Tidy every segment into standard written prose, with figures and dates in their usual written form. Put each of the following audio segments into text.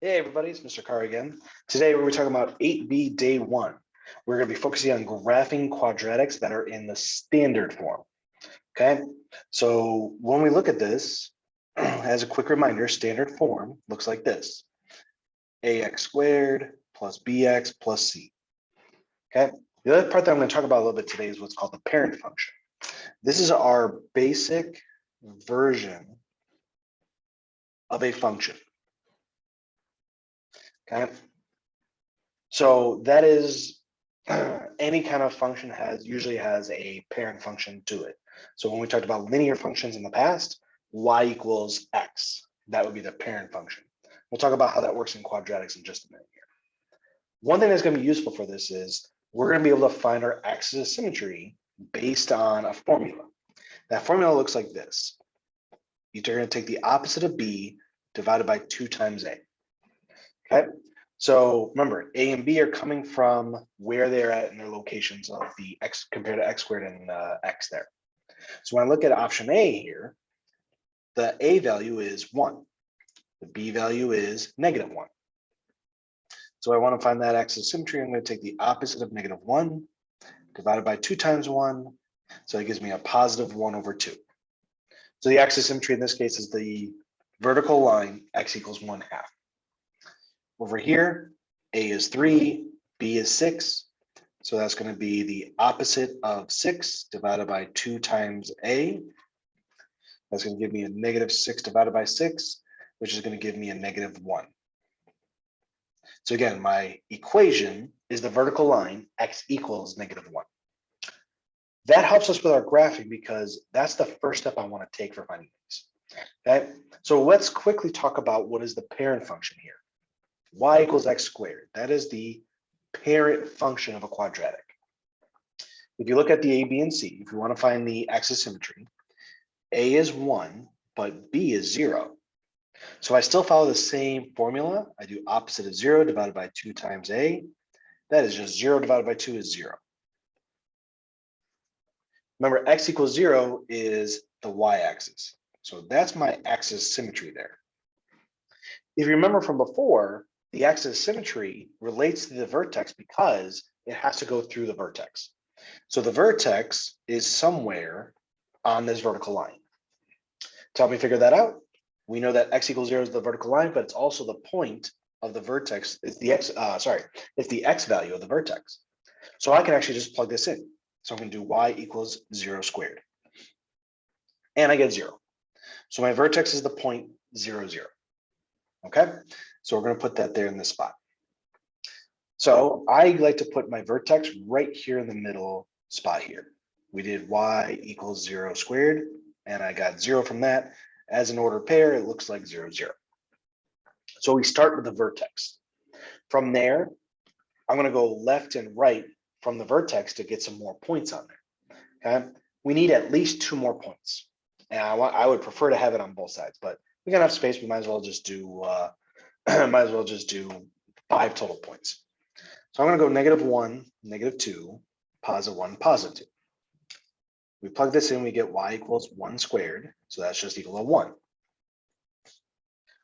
Hey everybody, it's Mr. Carr again. Today we're talking about 8B day 1. We're going to be focusing on graphing quadratics that are in the standard form. Okay, so when we look at this, as a quick reminder, standard form looks like this: ax squared plus bx plus c. Okay, the other part that I'm going to talk about a little bit today is what's called the parent function. This is our basic version of a function. Okay, so that is any kind of function usually has a parent function to it. So when we talked about linear functions in the past, y equals x, that would be the parent function. We'll talk about how that works in quadratics in just a minute here. One thing that's going to be useful for this is we're going to be able to find our axis of symmetry based on a formula. That formula looks like this. You're going to take the opposite of b divided by 2 times a. Okay, so remember, a and b are coming from where they're at in their locations of the x compared to x squared and x there. So when I look at option A here, the a value is 1. The b value is -1. So I want to find that axis of symmetry. I'm going to take the opposite of -1 divided by 2 times 1. So it gives me a +1/2. So the axis of symmetry in this case is the vertical line x equals 1/2. Over here, a is 3, b is 6. So that's going to be the opposite of 6 divided by 2 times a. That's going to give me a -6 divided by 6, which is going to give me a -1. So again, my equation is the vertical line x equals -1. That helps us with our graphing because that's the first step I want to take for finding these. Okay, so let's quickly talk about what is the parent function here. Y equals x squared. That is the parent function of a quadratic. If you look at the a, b, and c, if you want to find the axis of symmetry, a is 1, but b is 0. So I still follow the same formula. I do opposite of 0 divided by 2 times a. That is just 0 divided by 2 is 0. Remember, x equals 0 is the y-axis. So that's my axis of symmetry there. If you remember from before, the axis of symmetry relates to the vertex because it has to go through the vertex. So the vertex is somewhere on this vertical line. To help me figure that out, we know that x equals 0 is the vertical line, but it's also the point of the vertex. It's the it's the x value of the vertex. So I can actually just plug this in. So I'm going to do y equals 0 squared. And I get 0. So my vertex is the point 0, 0. Okay, so we're going to put that there in this spot. So I like to put my vertex right here in the middle spot here. We did y equals 0 squared, and I got 0 from that. As an ordered pair, it looks like 0, 0. So we start with the vertex. From there, I'm going to go left and right from the vertex to get some more points on there. Okay, we need at least 2 more points, and I would prefer to have it on both sides, but we got enough space. We might as well just do 5 total points. So I'm going to go -1, -2, +1, +2. We plug this in, we get y equals 1 squared, so that's just equal to 1.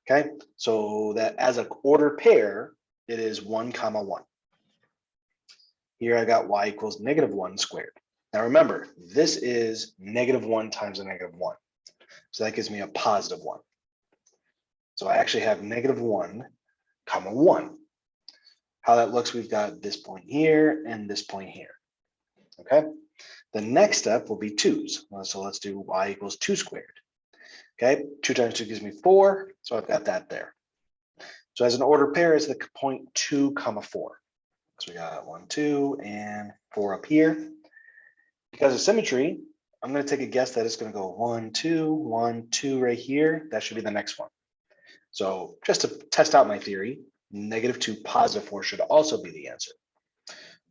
Okay, so that as an ordered pair, it is 1, 1. Here I got y equals -1 squared. Now remember, this is -1 times a -1. So that gives me a +1. So I actually have -1, 1. How that looks, we've got this point here and this point here. Okay, the next step will be 2's. So let's do y equals 2 squared. Okay, 2 times 2 gives me 4. So I've got that there. So as an ordered pair is the point 2, 4. So we got 1, 2, and 4 up here. Because of symmetry, I'm going to take a guess that it's going to go 1, 2, 1, 2 right here. That should be the next one. So just to test out my theory, -2, +4 should also be the answer.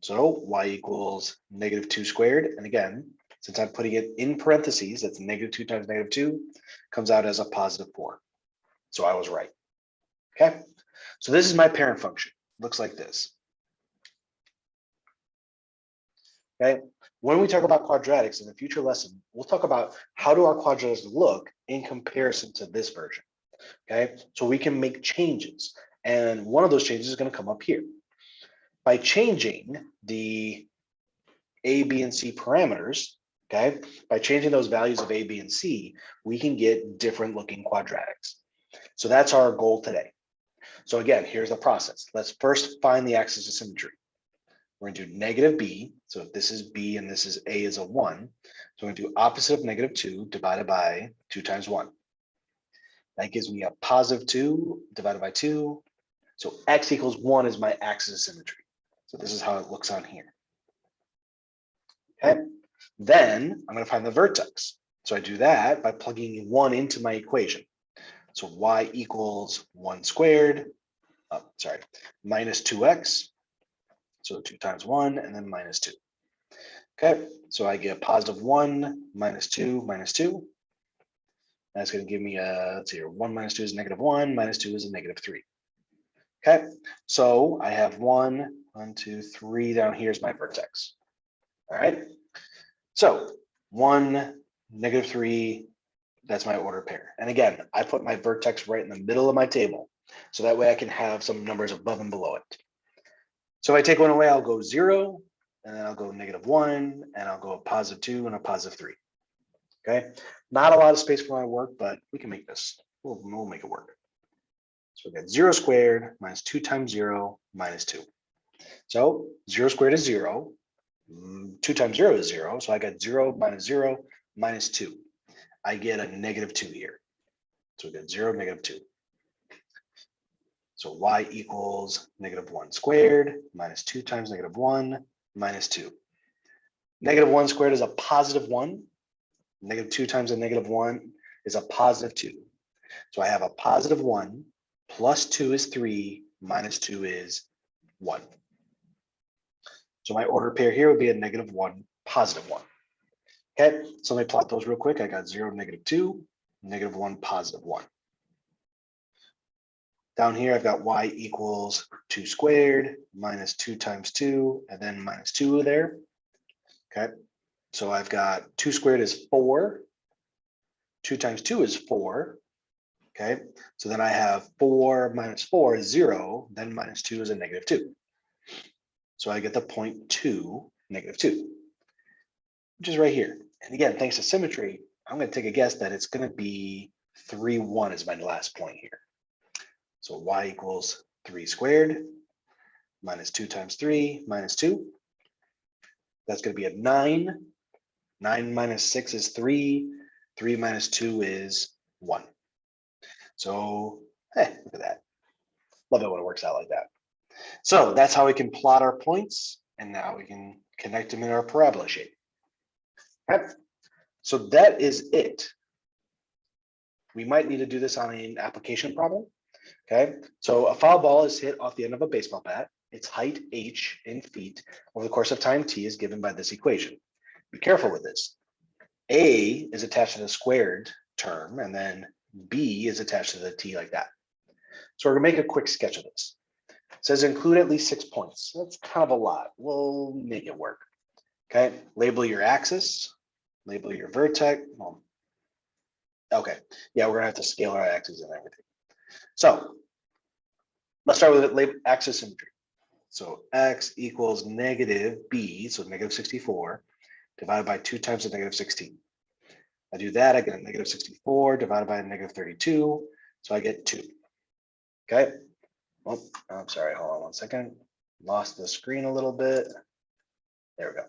So y equals -2 squared. And again, since I'm putting it in parentheses, that's -2 times -2, comes out as a +4. So I was right. Okay, so this is my parent function. Looks like this. Okay, when we talk about quadratics in a future lesson, we'll talk about how do our quadratics look in comparison to this version. Okay, so we can make changes. And one of those changes is going to come up here. By changing the A, B, and C parameters, okay, by changing those values of A, B, and C, we can get different looking quadratics. So that's our goal today. So again, here's the process. Let's first find the axis of symmetry. We're going to do negative B. So if this is B and this is A is a 1, so we're going to do opposite of negative 2 divided by 2 times 1. That gives me a positive 2 divided by 2. So x equals 1 is my axis of symmetry. So this is how it looks on here. Okay. Then I'm going to find the vertex. So I do that by plugging 1 into my equation. So y equals 1 squared, minus 2x. So 2 times 1 and then minus 2. Okay, so I get positive 1 minus 2 minus 2. That's going to give me a, let's see here, 1 minus 2 is negative 1, minus 2 is a negative 3. Okay, so I have 1, 2, 3 down here is my vertex. All right, so 1, negative 3, that's my order pair. And again, I put my vertex right in the middle of my table. So that way I can have some numbers above and below it. So if I take one away, I'll go 0, and then I'll go negative 1, and I'll go a positive 2 and a positive 3. Okay, not a lot of space for my work, but we can make this. We'll make it work. So we got 0 squared minus 2 times 0 minus 2. So 0 squared is 0. 2 times 0 is 0. So I got 0 minus 2. I get a negative 2 here. So we got 0, negative 2. So y equals negative 1 squared minus 2 times negative 1 minus 2. Negative 1 squared is a positive 1. Negative 2 times a negative 1 is a positive 2. So I have a positive 1 plus 2 is 3 minus 2 is 1. So my order pair here would be a negative 1, positive 1. Okay, so let me plot those real quick. I got 0, negative 2, negative 1, positive 1. Down here, I've got y equals 2 squared minus 2 times 2, and then minus 2 there. Okay, so I've got 2 squared is 4. 2 times 2 is 4. Okay, so then I have 4 minus 4 is 0, then minus 2 is a negative 2. So I get the 0.2, negative 2, which is right here. And again, thanks to symmetry, I'm going to take a guess that it's going to be 3, 1 is my last point here. So y equals 3 squared minus 2 times 3 minus 2. That's going to be a 9. 9 minus 6 is 3. 3 minus 2 is 1. So, look at that. Love it when it works out like that. So that's how we can plot our points. And now we can connect them in our parabola shape. Okay. So that is it. We might need to do this on an application problem. Okay, so a foul ball is hit off the end of a baseball bat. Its height h in feet over the course of time t is given by this equation. Be careful with this. A is attached to the squared term, and then b is attached to the t like that. So we're gonna make a quick sketch of this. It says include at least 6 points. That's kind of a lot. We'll make it work. Okay, label your axis, label your vertex. Well, okay, yeah, we're gonna have to scale our axes and everything. So let's start with axis symmetry. So x equals negative b, so negative 64, divided by 2 times the negative 16. I do that, I get a negative 64 divided by a negative 32, so I get 2. Okay. Oh, I'm sorry, hold on one second. Lost the screen a little bit. There we go.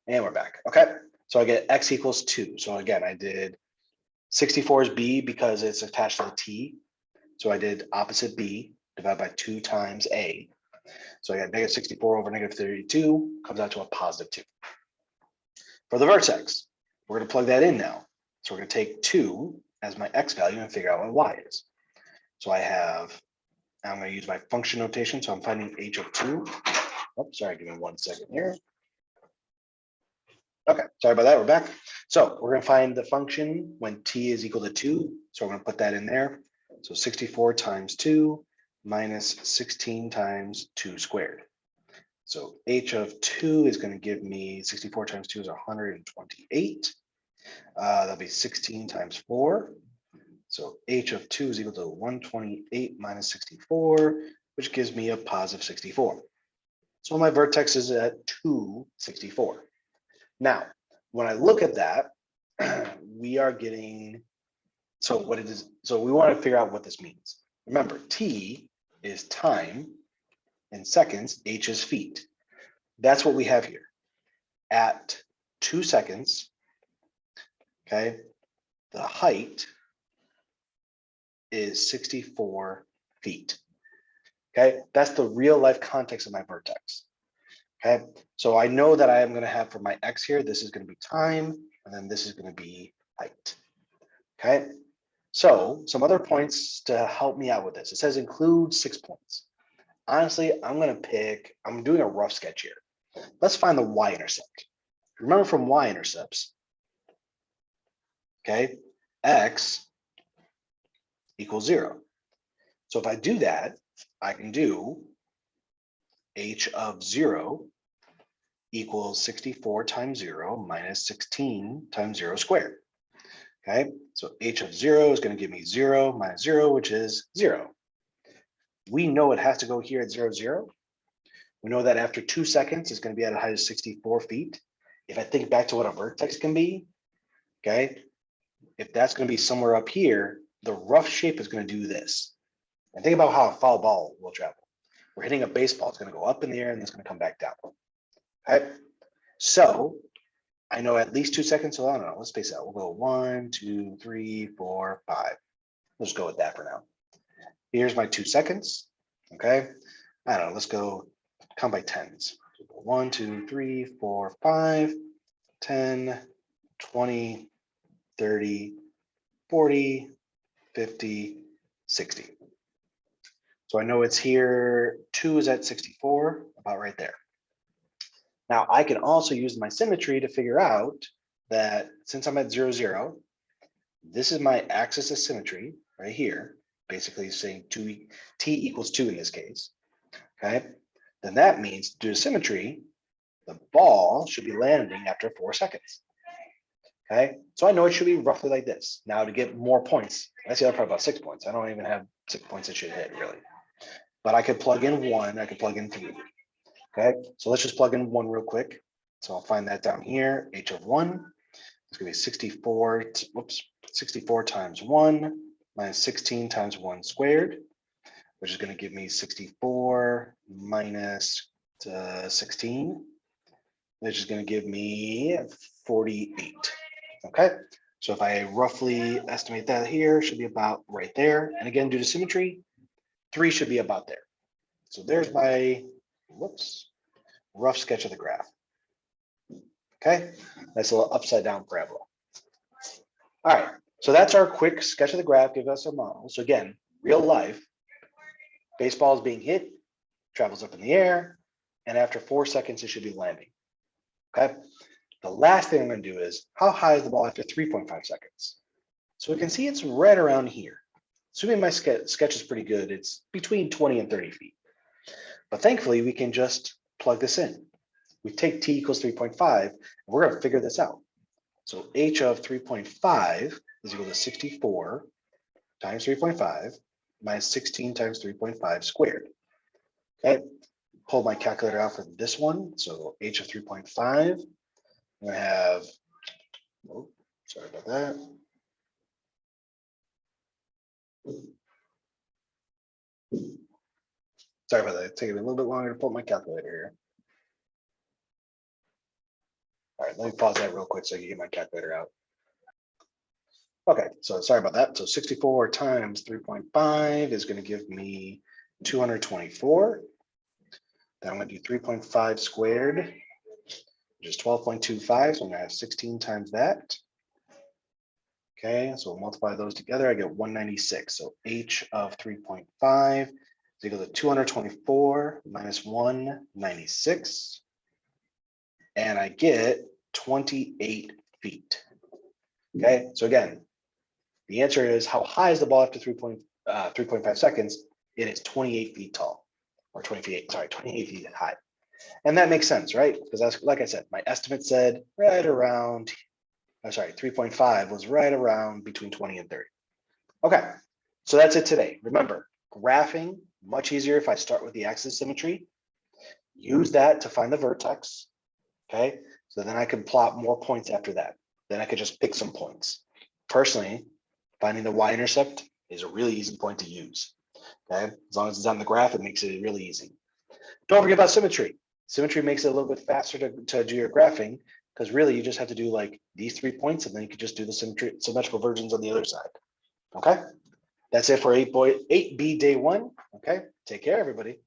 And we're back. Okay, so I get x equals 2. So again, I did 64 is b because it's attached to the t. So I did opposite b divided by 2 times a. So I got negative 64 over negative 32 comes out to a positive 2. For the vertex, we're going to plug that in now. So we're going to take 2 as my x value and figure out what y is. So I'm going to use my function notation. So I'm finding h of 2. Oh, sorry, give me 1 second here. Okay, sorry about that, we're back. So we're going to find the function when t is equal to 2. So we're going to put that in there. So 64 times 2 minus 16 times 2 squared. So h of 2 is going to give me 64 times 2 is 128. That'll be 16 times 4. So h of 2 is equal to 128 minus 64, which gives me a positive 64. So my vertex is at 264. Now, when I look at that, we are getting, so what it is, so we want to figure out what this means. Remember, t is time in seconds, h is feet. That's what we have here. At 2 seconds, okay, the height is 64 feet. Okay, that's the real life context of my vertex. Okay, so I know that I am going to have for my x here, this is going to be time, and then this is going to be height. Okay, so some other points to help me out with this. It says include 6 points. Honestly, I'm doing a rough sketch here. Let's find the y-intercept. Remember from y-intercepts, okay, x equals 0. So if I do that, I can do h of 0 equals 64 times 0 minus 16 times 0 squared. Okay, so h of 0 is going to give me 0 minus 0, which is 0. We know it has to go here at 0, 0. We know that after 2 seconds, it's going to be at a height of 64 feet. If I think back to what a vertex can be, okay, if that's going to be somewhere up here, the rough shape is going to do this. And think about how a foul ball will travel. We're hitting a baseball, it's going to go up in the air and it's going to come back down. Okay, so I know at least 2 seconds, so I don't know, let's space out. We'll go 1, 2, 3, 4, 5. Let's go with that for now. Here's my 2 seconds, okay? I don't know, let's go count by tens. 1, 2, 3, 4, 5, 10, 20, 30, 40, 50, 60. So I know it's here, 2 is at 64, about right there. Now I can also use my symmetry to figure out that since I'm at 0, 0, this is my axis of symmetry right here, basically saying t equals 2 in this case, okay? Then that means due to symmetry, the ball should be landing after 4 seconds, okay? So I know it should be roughly like this. Now to get more points, that's the other part about 6 points. I don't even have 6 points it should hit really, but I could plug in 1, I could plug in 3. Okay, so let's just plug in 1 real quick. So I'll find that down here, h of 1. It's gonna be 64, 64 times 1 minus 16 times 1 squared, which is gonna give me 64 minus 16, which is gonna give me 48. Okay, so if I roughly estimate that here, should be about right there. And again, due to symmetry, 3 should be about there. So there's my, rough sketch of the graph. Okay, nice little upside down parabola. All right, so that's our quick sketch of the graph, give us a model. So again, real life, baseball is being hit, travels up in the air, and after 4 seconds, it should be landing. Okay, the last thing I'm going to do is how high is the ball after 3.5 seconds? So we can see it's right around here. Assuming my sketch is pretty good, it's between 20 and 30 feet. But thankfully, we can just plug this in. We take t equals 3.5, and we're going to figure this out. So h of 3.5 is equal to 64 times 3.5 minus 16 times 3.5 squared. Okay, pull my calculator out for this one. So h of 3.5, I'm going to have, oh, sorry about that. Sorry about that, it's taking me a little bit longer to pull my calculator here. All right, let me pause that real quick so I can get my calculator out. Okay, so sorry about that. So 64 times 3.5 is going to give me 224. Then I'm going to do 3.5 squared, which is 12.25. So I'm going to have 16 times that. Okay, so we'll multiply those together. I get 196. So h of 3.5 is equal to 224 minus 196. And I get 28 feet. Okay, so again, the answer is how high is the ball after 3.5 seconds? It is 28 feet tall, or 28 feet high. And that makes sense, right? Because that's, like I said, my estimate said right around, I'm sorry, 3.5 was right around between 20 and 30. Okay, so that's it today. Remember, graphing, much easier if I start with the axis symmetry. Use that to find the vertex. Okay, so then I can plot more points after that. Then I could just pick some points. Personally, finding the y-intercept is a really easy point to use. Okay, as long as it's on the graph, it makes it really easy. Don't forget about symmetry. Symmetry makes it a little bit faster to do your graphing because really you just have to do like these 3 points and then you can just do the symmetrical versions on the other side. Okay, that's it for 8B day 1. Okay, take care, everybody.